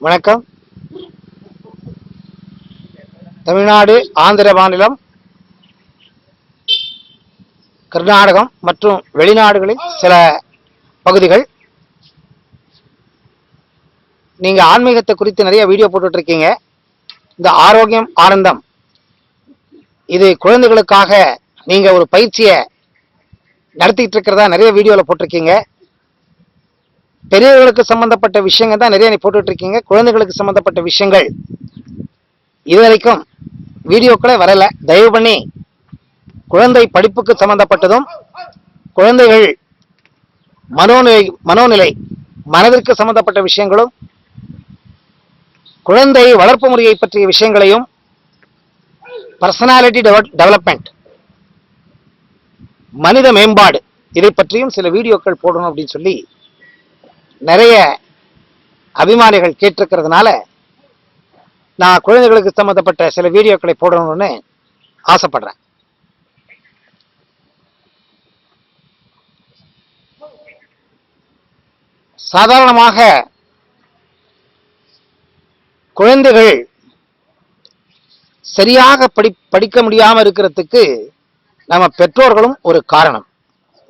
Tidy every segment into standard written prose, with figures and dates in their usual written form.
வணக்கம். தமிழ்நாடு, ஆந்திர மாநிலம், கர்நாடகம் மற்றும் வெளிநாடுகளில் சில பகுதிகள். நீங்க ஆன்மீகத்தை குறித்து நிறைய வீடியோ போட்டுட்டு இருக்கீங்க. இந்த ஆரோக்கியம் ஆனந்தம் இது குழந்தைகளுக்காக நீங்க ஒரு பயிற்சியை நடத்திட்டு இருக்கிறதா நிறைய வீடியோல போட்டிருக்கீங்க. பெரியவர்களுக்கு சம்பந்தப்பட்ட விஷயங்கள் தான் நிறைய போட்டுட்டு இருக்கீங்க. குழந்தைகளுக்கு சம்பந்தப்பட்ட விஷயங்கள் இதுவரைக்கும் வீடியோக்களே வரல. தயவு பண்ணி குழந்தை படிப்புக்கு சம்பந்தப்பட்டதும், குழந்தைகள் மனோநிலை மனதிற்கு சம்பந்தப்பட்ட விஷயங்களும், குழந்தை வளர்ப்பு முறையை பற்றிய விஷயங்களையும், பர்சனாலிட்டி டெவலப்மெண்ட், மனித மேம்பாடு இதை பற்றியும் சில வீடியோக்கள் போடணும் அப்படின்னு சொல்லி நிறைய அபிமானிகள் கேட்டிருக்கிறதுனால நான் குழந்தைகளுக்கு சம்பந்தப்பட்ட சில வீடியோக்களை போடணும்னு ஆசைப்படுறேன். சாதாரணமாக குழந்தைகள் சரியாக படிக்க முடியாம இருக்கிறதுக்கு நம்ம பெற்றோர்களும் ஒரு காரணம்.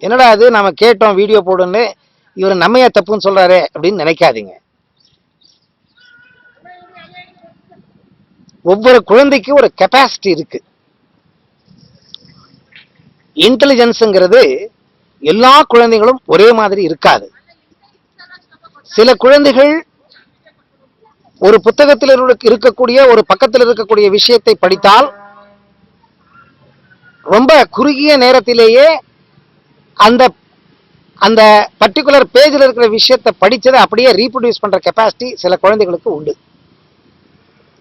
என்னடா அது நம்ம கேட்டோம் வீடியோ போடுன்னு இவர் நம்மையா தப்புன்னு சொல்றாரு அப்படின்னு நினைக்காதீங்க. ஒவ்வொரு குழந்தைக்கு ஒரு கெப்பாசிட்டி இருக்கு. இன்டெலிஜென்ஸ்ங்கிறது எல்லா குழந்தைகளும் ஒரே மாதிரி இருக்காது. சில குழந்தைகள் ஒரு புத்தகத்தில் இருக்கக்கூடிய ஒரு பக்கத்தில் இருக்கக்கூடிய விஷயத்தை படித்தால் ரொம்ப குறுகிய நேரத்திலேயே அந்த அந்த பர்டிகுலர் பேஜில் இருக்கிற விஷயத்தை படிச்சதை அப்படியே ரீப்ரொடியூஸ் பண்ற கெப்பாசிட்டி சில குழந்தைகளுக்கு உண்டு.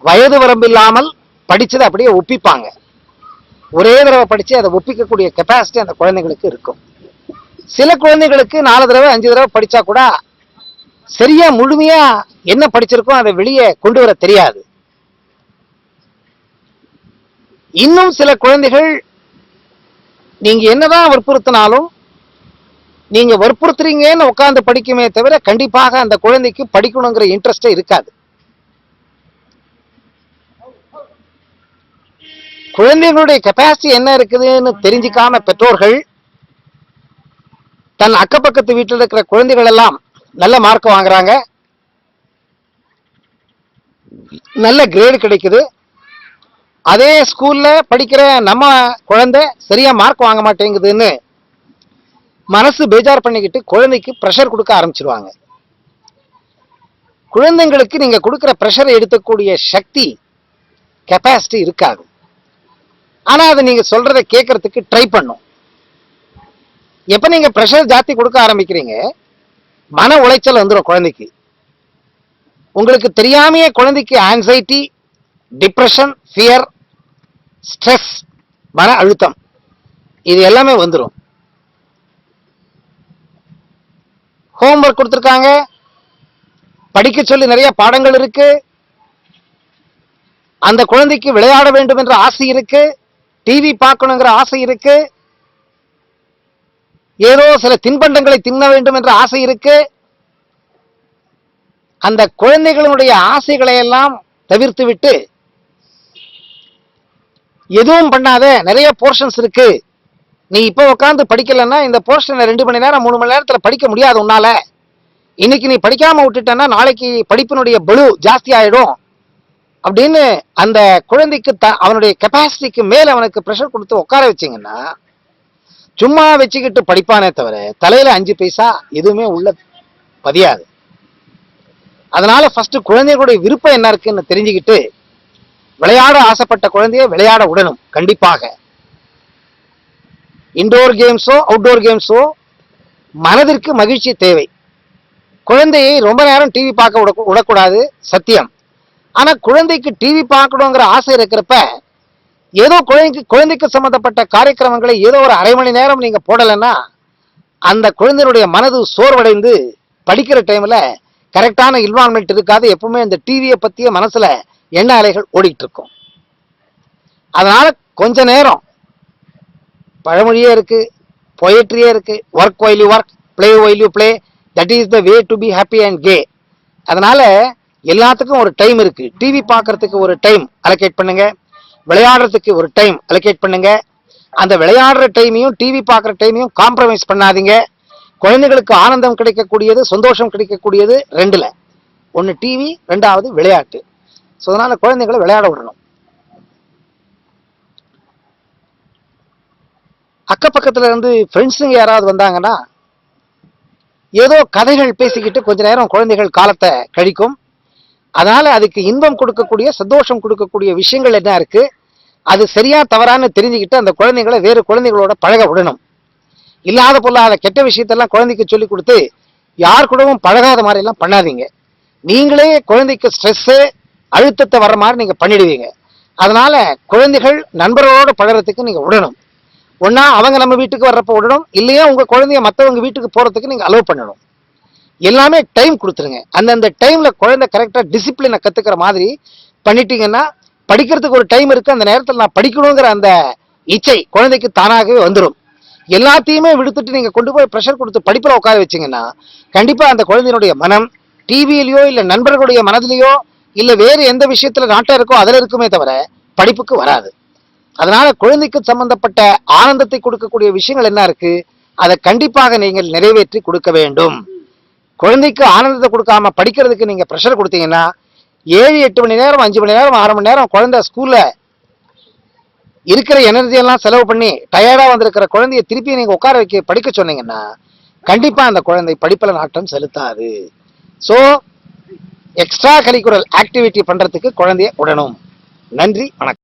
வயது வரம்பு இல்லாமல் படிச்சதை அப்படியே ஒப்பிப்பாங்க. ஒரே தடவை படிச்சு அதை ஒப்பிக்கக்கூடிய கெப்பாசிட்டி அந்த குழந்தைகளுக்கு இருக்கும். சில குழந்தைகளுக்கு 4 தடவை 5 தடவை படிச்சா கூட சரியா முழுமையா என்ன படிச்சிருக்கோம் அதை வெளியே கொண்டு வர தெரியாது. இன்னும் சில குழந்தைகள் நீங்க என்னதான் வற்புறுத்தினாலும் நீங்க வற்புறுத்துறீங்கன்னு உட்கார்ந்து படிக்குமே தவிர கண்டிப்பாக அந்த குழந்தைக்கு படிக்கணுங்கிற இன்ட்ரெஸ்டே இருக்காது. குழந்தைகளுடைய கெப்பாசிட்டி என்ன இருக்குதுன்னு தெரிஞ்சுக்காம பெற்றோர்கள் தன் அக்கப்பக்கத்து வீட்டில் இருக்கிற குழந்தைகள் எல்லாம் நல்ல மார்க் வாங்குறாங்க, நல்ல கிரேடு கிடைக்குது, அதே ஸ்கூல்ல படிக்கிற நம்ம குழந்தை சரியா மார்க் வாங்க மாட்டேங்குதுன்னு மனசு பேஜார் பண்ணிக்கிட்டு குழந்தைக்கு பிரஷர் கொடுக்க ஆரம்பிச்சிருவாங்க. குழந்தைங்களுக்கு நீங்க கொடுக்கிற பிரஷரை எடுக்கக்கூடிய சக்தி கெப்பாசிட்டி இருக்காது. ஆனா அதை நீங்க சொல்றதை கேட்கறதுக்கு ட்ரை பண்ணும். எப்ப நீங்க பிரஷர் ஜாஸ்தி கொடுக்க ஆரம்பிக்கிறீங்க மன உளைச்சல் வந்துடும் குழந்தைக்கு. உங்களுக்கு தெரியாமையே குழந்தைக்கு ஆன்சைட்டி, டிப்ரெஷன், ஃபியர், ஸ்ட்ரெஸ், மன அழுத்தம் இது எல்லாமே வந்துடும். ஹோம்ஒர்க் கொடுத்துருக்காங்க, படிக்க சொல்லி நிறைய பாடங்கள் இருக்கு, அந்த குழந்தைக்கு விளையாட வேண்டும் என்ற ஆசை இருக்கு, டிவி பார்க்கணுங்கிற ஆசை இருக்கு, ஏதோ சில தின்பண்டங்களை தின்ன வேண்டும் என்ற ஆசை இருக்கு. அந்த குழந்தைகளுடைய ஆசைகளை எல்லாம் தவிர்த்து விட்டு எதுவும் பண்ணாத நிறைய போர்ஷன்ஸ் இருக்கு, நீ இப்ப உட்காந்து படிக்கலன்னா இந்த போர்ஷனை 2 மணி நேரம் 3 மணி நேரத்துல படிக்க முடியாது உன்னால, இன்னைக்கு நீ படிக்காம விட்டுட்டன்னா நாளைக்கு படிப்பினுடைய பளு ஜாஸ்தி ஆயிடும் அப்படின்னு அந்த குழந்தைக்கு அவனுடைய கெப்பாசிட்டிக்கு மேல அவனுக்கு பிரஷர் கொடுத்து உட்கார வச்சிங்கன்னா சும்மா வச்சுக்கிட்டு படிப்பானே தவிர தலையில 5 பைசா எதுவுமே உள்ள பதியாது. அதனால ஃபர்ஸ்ட் குழந்தைகளுடைய விருப்பம் என்ன இருக்குன்னு தெரிஞ்சுக்கிட்டு விளையாட ஆசைப்பட்ட குழந்தைய விளையாட விடணும். கண்டிப்பாக இன்டோர் கேம்ஸோ அவுட்டோர் கேம்ஸோ மனதிற்கு மகிழ்ச்சி தேவை. குழந்தையை ரொம்ப நேரம் டிவி பார்க்க விடக்கூடாது, சத்தியம். ஆனா குழந்தைக்கு டிவி பார்க்கணுங்கிற ஆசை இருக்கிறப்ப ஏதோ குழந்தைக்கு சம்பந்தப்பட்ட காரியக்கிரமங்களை ஏதோ ஒரு அரை மணி நேரம் நீங்க போடலைன்னா அந்த குழந்தையுடைய மனது சோர்வடைந்து படிக்கிற டைம்ல கரெக்டான இன்வால்மெண்ட் இருக்காது. எப்பவுமே இந்த டிவியை பத்திய மனசுல எண்ண அலைகள் ஓடிட்டு இருக்கும். அதனால கொஞ்ச நேரம் பழமொழியே இருக்கு, பொயட்ரியே இருக்கு, work while you work, play while you play, that is the way to be happy and K. அதனால எல்லாத்துக்கும் ஒரு டைம் இருக்கு. டிவி பார்க்கறதுக்கு ஒரு டைம் அலோகேட் பண்ணுங்க, விளையாடுறதுக்கு ஒரு டைம் அலோகேட் பண்ணுங்க. அந்த விளையாடுற டைமையும் டிவி பார்க்குற டைமையும் காம்ப்ரமைஸ் பண்ணாதீங்க. குழந்தைகளுக்கு ஆனந்தம் கிடைக்கக்கூடியது, சந்தோஷம் கிடைக்கக்கூடியது ரெண்டுல ஒன்று டிவி, ரெண்டாவது விளையாட்டு. ஸோ அதனால குழந்தைகளை விளையாட விடணும். அக்கப்பக்கத்துல இருந்து ஃப்ரெண்ட்ஸுங்க யாராவது வந்தாங்கன்னா ஏதோ கதைகள் பேசிக்கிட்டு கொஞ்ச நேரம் குழந்தைகள் காலத்தை கழிக்கும். அதனால அதுக்கு இன்பம் கொடுக்கக்கூடிய, சந்தோஷம் கொடுக்கக்கூடிய விஷயங்கள் என்ன இருக்கு, அது சரியா தவறான்னு தெரிஞ்சுக்கிட்டு அந்த குழந்தைகளை வேறு குழந்தைகளோட பழக விடணும். இல்லாத பொல்லாத கெட்ட விஷயத்தெல்லாம் குழந்தைக்கு சொல்லி கொடுத்து யார் கூடவும் பழகாத மாதிரி எல்லாம் பண்ணாதீங்க. நீங்களே குழந்தைக்கு ஸ்ட்ரெஸ்ஸு, அழுத்தத்தை வர்ற மாதிரி நீங்க பண்ணிடுவீங்க. அதனால குழந்தைகள் நண்பர்களோட பழகிறதுக்கு நீங்க விடணும். ஒன்னா அவங்க நம்ம வீட்டுக்கு வர்றப்ப விடணும், இல்லையா உங்க குழந்தைய மற்றவங்க வீட்டுக்கு போறதுக்கு நீங்க அலோவ் பண்ணணும். எல்லாமே டைம் கொடுத்துருங்க. அந்தந்த டைம்ல குழந்தை கரெக்டா டிசிப்ளினை கத்துக்கிற மாதிரி பண்ணிட்டீங்கன்னா, படிக்கிறதுக்கு ஒரு டைம் இருக்கு, அந்த நேரத்தில் நான் படிக்கணுங்கிற அந்த இச்சை குழந்தைக்கு தானாகவே வந்துடும். எல்லாத்தையுமே விடுத்துட்டு நீங்க கொண்டு போய் ப்ரெஷர் கொடுத்து படிப்புல உட்கார வச்சீங்கன்னா கண்டிப்பா அந்த குழந்தையினுடைய மனம் டிவியிலையோ இல்ல நண்பர்களுடைய மனதிலேயோ இல்ல வேறு எந்த விஷயத்துல நாட்டம் இருக்கோ அதுல இருக்குமே தவிர படிப்புக்கு வராது. அதனால குழந்தைக்கு சம்பந்தப்பட்ட ஆனந்தத்தை கொடுக்கக்கூடிய விஷயங்கள் என்ன இருக்கு, அதை கண்டிப்பாக நீங்கள் நிறைவேற்றி கொடுக்க வேண்டும். குழந்தைக்கு ஆனந்தத்தை கொடுக்காம படிக்கிறதுக்கு நீங்க ப்ரெஷர் கொடுத்தீங்கன்னா 7-8 மணி நேரம், 5 மணி நேரம், 6 மணி நேரம் குழந்தை ஸ்கூல்ல இருக்கிற எனர்ஜி எல்லாம் செலவு பண்ணி டயர்டா வந்திருக்கிற குழந்தைய திருப்பி நீங்க உட்கார வைக்க படிக்க சொன்னீங்கன்னா கண்டிப்பா அந்த குழந்தை படிப்புல நாட்டம் செலுத்தாது. ஸோ எக்ஸ்ட்ரா கரிக்குலர் ஆக்டிவிட்டி பண்றதுக்கு குழந்தைய விடணும். நன்றி, வணக்கம்.